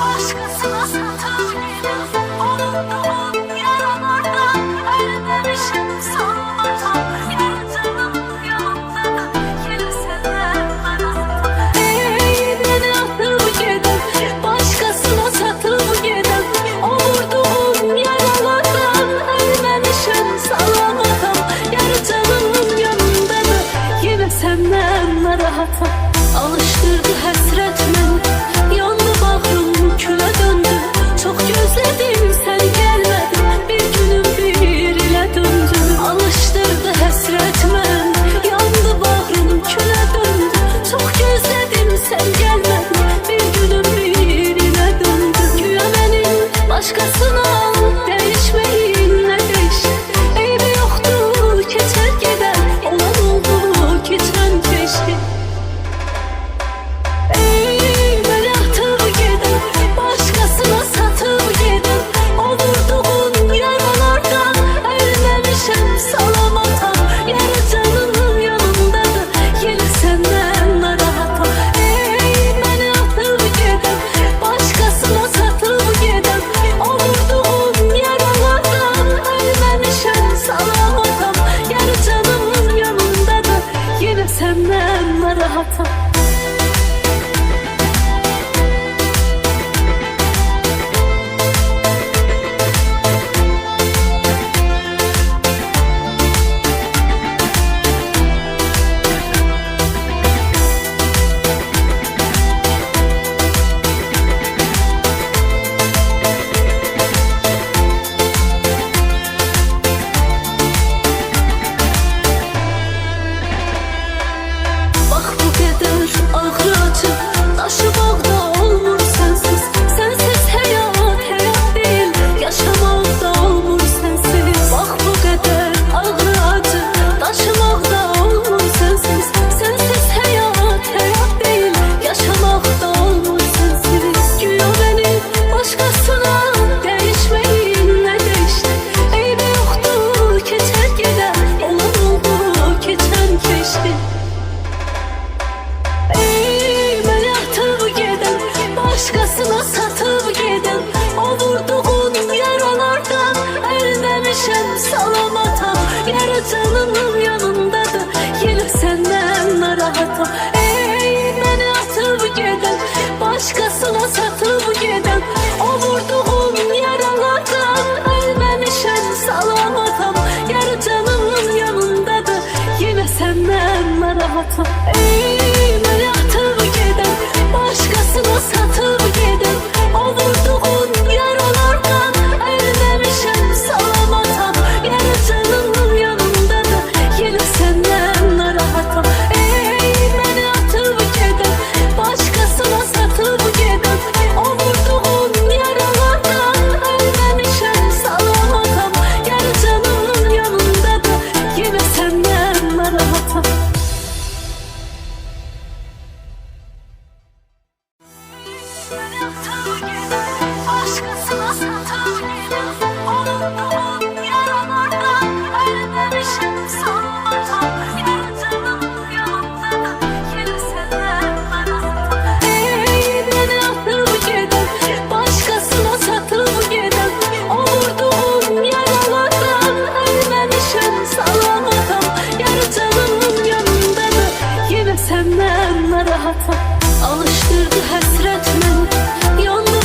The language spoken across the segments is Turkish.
Başkasına satılıyor. Unuttuğum yaralardan ölmemişim sanmadan. Yaratanım yanımda yine senden bana. Beni atıp giden, başkasına satıp giden. O vurduğum yaralardan ölmemişim salamadan. Yaratanım yanımda da yine senden narahatam. Alıştırdı hasret beni, yandı bağrım küle döndü. Çok gözledim sen gelmedin, bir günüm bir ile döndü. Alıştırdı hasret beni, yandı bağrım küle döndü. Çok gözledim sen gelmedin, bir günüm bir ile döndü. Güya benim başkasına değişmeyin ne değişti. Eybi yoktu geçer gider, olan oldu geçen keşke. Beni atıp giden, başkasına satıp giden. O vurduğun yaralardan ölmemişim salamatam. Yaratanım yanımda da yine senden narahatam. Beni atıp giden, başkasına satıp giden. O vurduğun yaralardan ölmemişim salamatam. Yaratanım yanımda da yine senden narahatam. Bak bu kadar ağrı acı taşımakta olmur sensiz. Sensiz hayat hayat değil, yaşamakta olmur sensiz. Bak bu kadar ağrı acı taşımakta olmur sensiz. Sensiz hayat hayat değil, yaşamakta olmur sensiz. Güya beni başkasına değişmeyin ne değişti. Eybi yoktu geçer gider, olan oldu geçen keşke. Beni atıp giden, başkasına satıp giden. O vurduğun yaralardan ölmemişim salamatam. Yaratanım yanımda da yine senden narahatam. Beni atıp giden, başkasına satıp giden. O vurduğun yaralardan ölmemişim salamatam. Yaratanım yanımda da yine senden narahatam. Beni atıp giden, başkasına satıp giden. O vurduğun yaralardan ölmemişim salamatam. Yaratanım yanımda da yine senden narahatam. Beni atıp giden, başkasına satıp giden. O vurduğun yaralardan ölmemişim salamatam. Yaratanım yanımda da yine senden narahatam. Beni atıp giden, başkasına satıp giden. Unuttuğum yaralardan ölmemişim sanmatam. Yaratanım yanımda da yine senden narahatam. Beni atıp giden, başkasına satıp giden. O vurduğum yaralardan ölmemişim salamatam. Yaratanım yanımda da yine senden narahatam. Alıştırdı hasret beni, yandı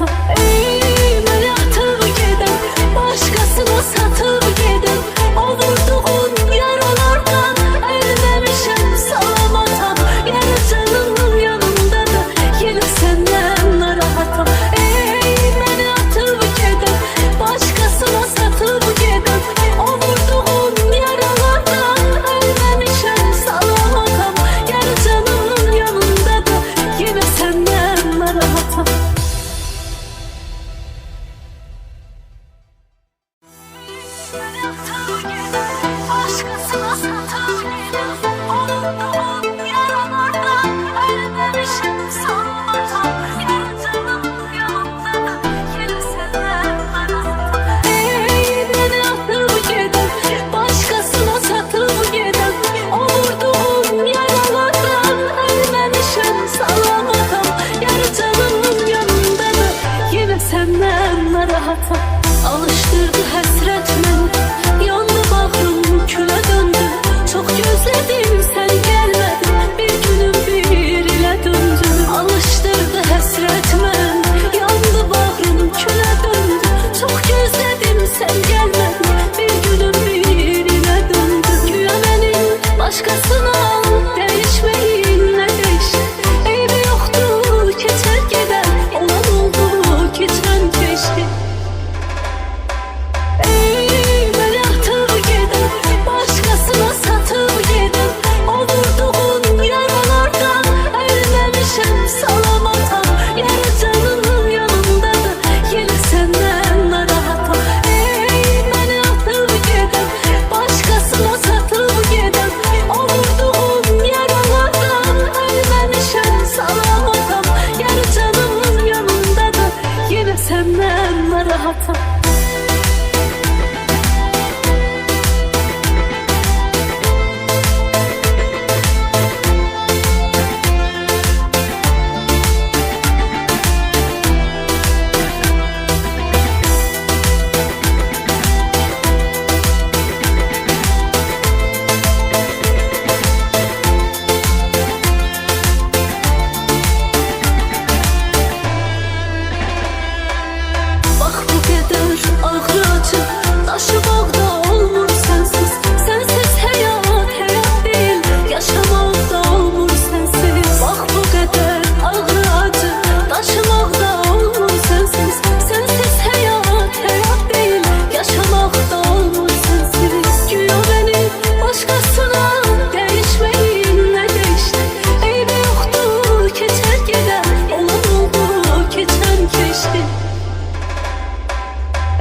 narahatım. Ey məni atıb gedən, başqasına satıb gedən, o vurduğun yaralardan ölməmişəm salamatam. Yəni canımın yanında da yenə səndən narahatım. Ey məni atıb gedən, başqasına satıb gedən, o vurduğun yaralardan ölməmişəm salamatam. Yəni canımın yanında da yenə səndən narahatım. Məni atıb gedən, başqasına satıb gedən, o vurduğun yaralardan ölməmişəm salamatam. Yəni canımın yanında da yenə səndən narahatım. Ey məni atıb gedən, başqasına satıb gedən, o vurduğun yaralardan ölməmişəm salamatam. Yəni canımın yanında da yenə səndən narahatım. Alışdırdı həsrət məni, yandı bağrım külə döndü. Çox gözlədim sən gəlmədin, bir günüm bir ilə döndü. Alışdırdı həsrət məni, yandı bağrım külə döndü. Çox gözlədim sən gəlmədin, bir günüm bir ilə döndü. Güya mənim başqasına dəyişməyin nə dəyişdi? Eybi yoxdur keçər gedər, olan oldu keçən keçdi. Ey məni atıb gedən, başqasına satıb gedən, o vurduğun yaralardan ölməmişəm salamatam. Yəni canımın yanında da yenə səndən narahatım. Ey məni atıb gedən, başqasına satıb gedən, o vurduğun yaralardan ölməmişəm salamatam. Yəni canımın yanında da yenə səndən narahatım. Bax bu qədər ağrı acı daşımaqda olmur sənsiz. Sənsiz həyat həyat deyil, yaşamaqda olmur sənsiz. Bax bu qədər ağrı acı daşımaqda olmur sənsiz. Sənsiz həyat həyat deyil, yaşamaqda olmur sənsiz. Güya məni başqasına dəyişməyin nə dəyişdi? Eybi yoxdur keçər gedər, olan oldu keçən keçdi.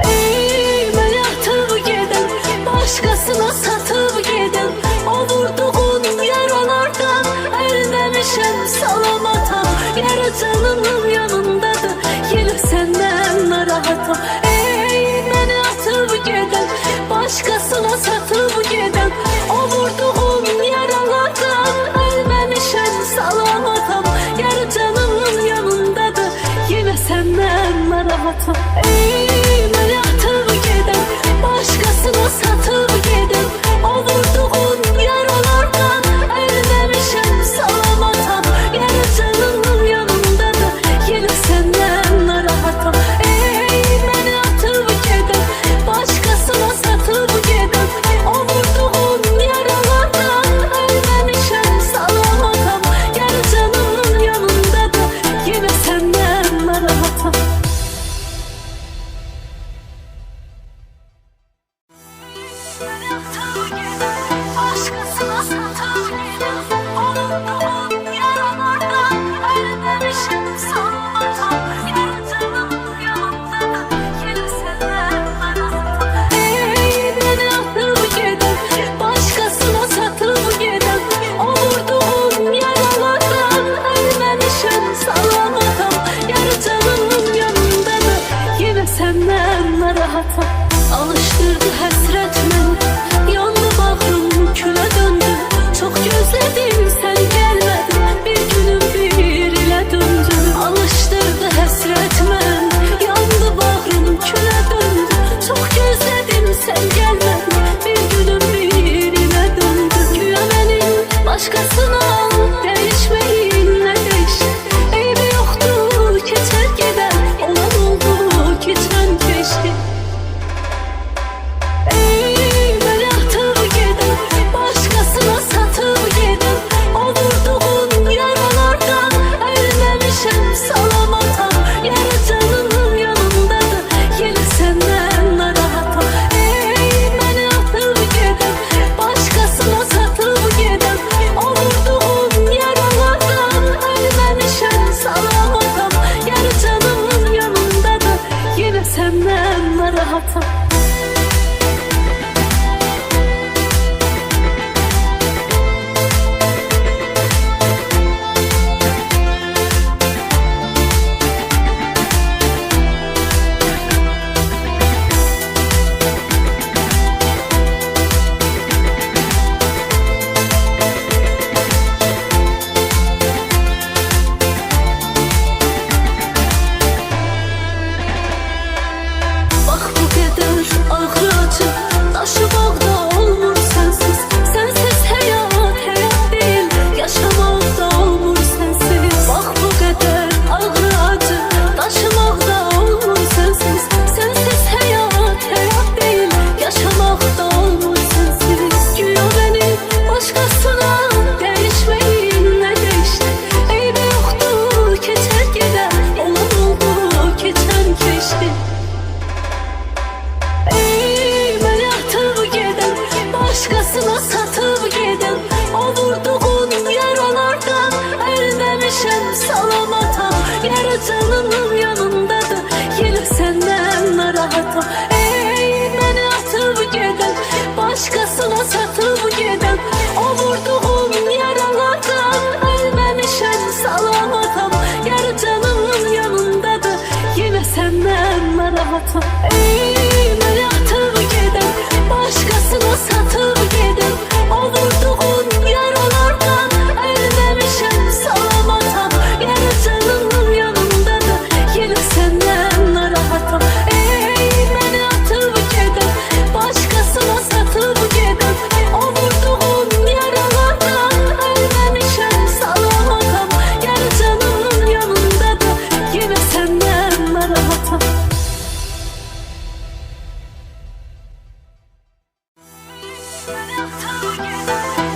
Ey məni atıb gedən, başqasına satıb gedən, o vurduğun yaralardan ölməmişəm salamatam. Yəni canımın yanında da yenə səndən narahatım. Ey məni atıb gedən, başqasına satıb gedən, o vurduğun yaralardan ölməmişəm salamatam. Yəni canımın yanında da yenə səndən narahatım. Ey məni atıb gedən, başqasına satıb gedən, o vurduğun yaralardan ölməmişəm salamatam. Yəni canımın yanında da yenə səndən narahatım. Ey məni atıb gedən, başqasına satıb gedən, o vurduğun yaralardan ölməmişəm salamatam. Yəni canımın yanında da yenə səndən narahatım. Məni atıb gedən, başqasına satıb gedən, o vurduğun yaralardan ölməmişəm salamatam. Yəni canımın yanında da yenə səndən narahatım. Ey məni atıb gedən, başqasına satıb gedən, o vurduğun yaralardan ölməmişəm salamatam. Yəni canımın yanında da yenə səndən narahatım. Alışdırdı həsrət məni, yandı bağrım külə döndü. Çox gözlədim sən gəlmədin, bir günüm bir ilə döndü. Alışdırdı həsrət məni, yandı bağrım külə döndü. Çox gözlədim sən gəlmədin, bir günüm bir ilə döndü. Güya mənim başqasına dəyişməyin nə dəyişdi? Eybi yoxdur keçər gedər, olan narahatam. Taşımaqda olmur sensiz, sensiz həyat, həyat deyil. Yaşamaqda olmur sensiz. Bax bu qədər ağrı acı, daşımaqda olmur sensiz, sensiz həyat, həyat deyil. Yaşamaqda olmur sensiz. Güya beni başqasına dəyişməyin, nə dəyişdi? Eybi yoxdur, keçər gedər, olan oldu, keçən keçdi. Başkasına satıp giden, o vurduğun yaralardan ölmemişim salamatam. Yarı canımın yanındadır, yine senden narahatam. Ey beni atıp giden, başkasına satıp giden, o vurduğun yaralardan ölmemişim salamatam. Yarı canımın yanındadır, yine senden narahatam. Ey beni atıp giden, başkasına satıp giden, o vurduğun yaralardan ölmemişim salamatam. Yarı canımın yanındadır, yine senden narahatam. Ey beni atıp giden, başkasına satıp giden, o vurduğun yaralardan ölmemişim salamatam. Yarı canımın yanındadır, yine senden narahatam.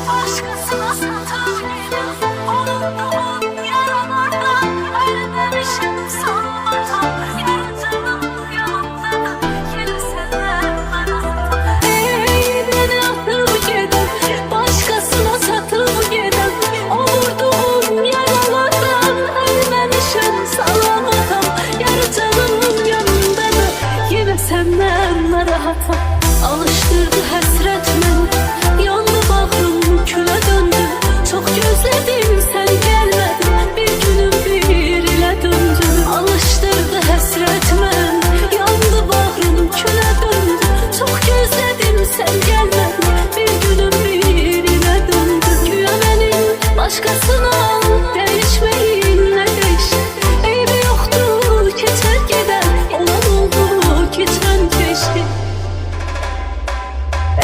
Başkasına satıp giden, unuttuğum yaralardan ölmemişim sanmatam. Yarı canımın yanındadır, yine senden narahatam. Ey beni atıp giden, başkasına satıp giden, o vurduğum yaralardan ölmemişim salamatam. Yarı canımın yanındadır, yine senden narahatam. Alıştırdı həsrət məni, yandı bağrım külə döndü. Çox gözlədim, sən gəlmədin, bir günüm bir ilə döndü. Alıştırdı həsrət məni, yandı bağrım külə döndü. Çox gözlədim, sən gəlmədin, bir günüm bir ilə döndü. Güya mənim başqasına dəyişməyin, nə dəyişdi? Eybi yoxdur, keçər gedər, olan oldu, keçən keçdi.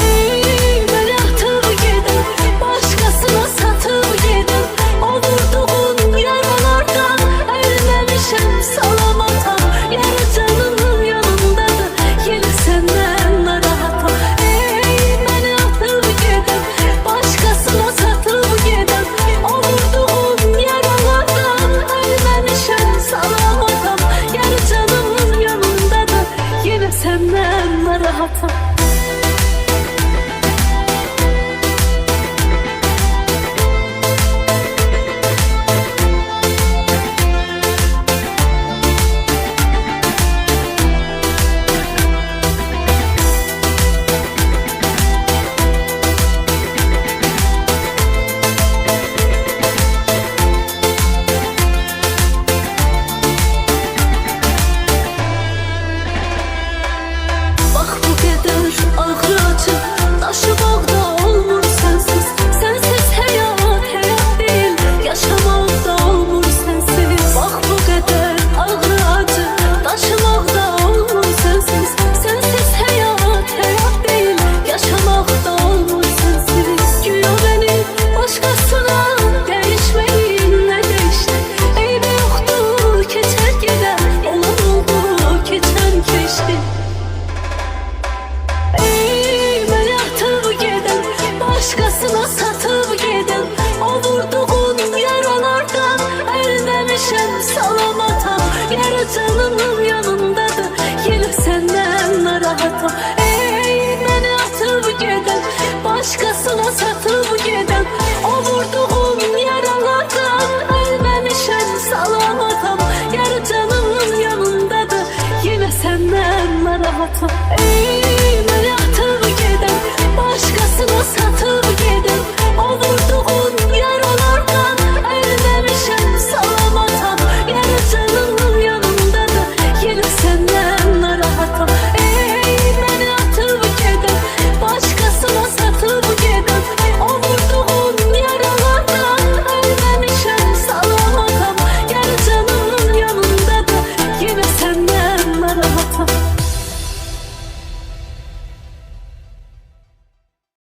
Ey beni atıp giden, başkasına satıp giden, o vurduğun yaralardan ölmemişim salamatam. Yarı canımın yanındadır, yine senden narahatam. Ey beni atıp giden, başkasına satıp giden, o vurduğun yaralardan ölmemişim salamatam. Yarı canımın yanındadır, yine senden narahatam. Bax bu qədər həyata. Ey